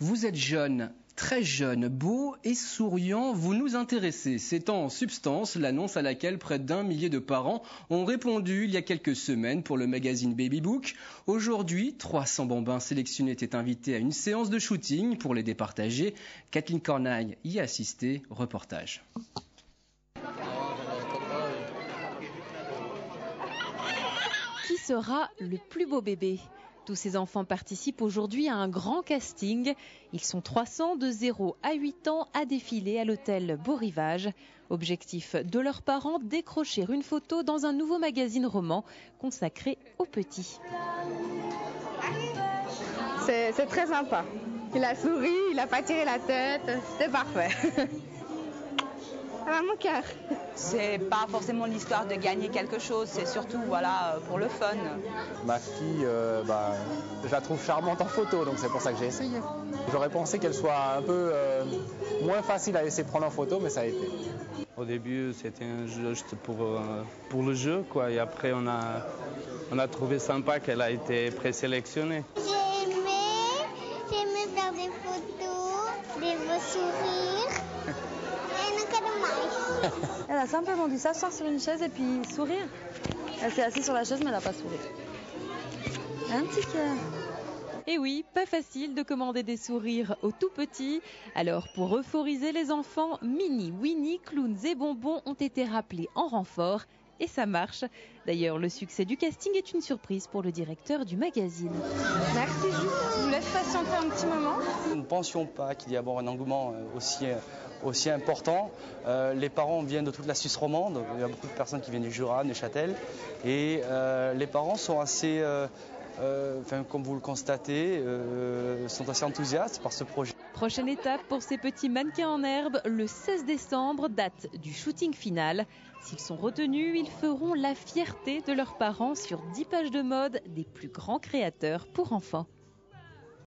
Vous êtes jeune, très jeune, beau et souriant, vous nous intéressez. C'est en substance l'annonce à laquelle près d'1 millier de parents ont répondu il y a quelques semaines pour le magazine Baby Book. Aujourd'hui, 300 bambins sélectionnés étaient invités à une séance de shooting pour les départager. Kathleen Cornaille y a assisté. Reportage. Qui sera le plus beau bébé ? Tous ces enfants participent aujourd'hui à un grand casting. Ils sont 300 de 0 à 8 ans à défiler à l'hôtel Beau Rivage. Objectif de leurs parents, décrocher une photo dans un nouveau magazine roman consacré aux petits. C'est très sympa. Il a souri, il n'a pas tiré la tête, c'était parfait. À mon cœur. C'est pas forcément l'histoire de gagner quelque chose, c'est surtout voilà, pour le fun. Ma fille, je la trouve charmante en photo, donc c'est pour ça que j'ai essayé. J'aurais pensé qu'elle soit un peu moins facile à laisser prendre en photo, mais ça a été. Au début, c'était un jeu juste pour le jeu, quoi. Et après, on a trouvé sympa qu'elle a été présélectionnée. J'ai aimé faire des photos, des beaux sourires. Elle a simplement dû s'asseoir sur une chaise et puis sourire. Elle s'est assise sur la chaise mais elle n'a pas souri. Un petit cœur. Et oui, pas facile de commander des sourires aux tout petits. Alors pour euphoriser les enfants, Minnie, Winnie, clowns et bonbons ont été rappelés en renfort. Et ça marche. D'ailleurs, le succès du casting est une surprise pour le directeur du magazine. Merci Jules, je vous laisse patienter un petit moment. Nous ne pensions pas qu'il y ait un engouement aussi important. Les parents viennent de toute la Suisse romande, il y a beaucoup de personnes qui viennent du Jura, Neuchâtel, et les parents sont assez, comme vous le constatez, sont assez enthousiastes par ce projet. Prochaine étape pour ces petits mannequins en herbe, le 16 décembre, date du shooting final. S'ils sont retenus, ils feront la fierté de leurs parents sur 10 pages de mode des plus grands créateurs pour enfants.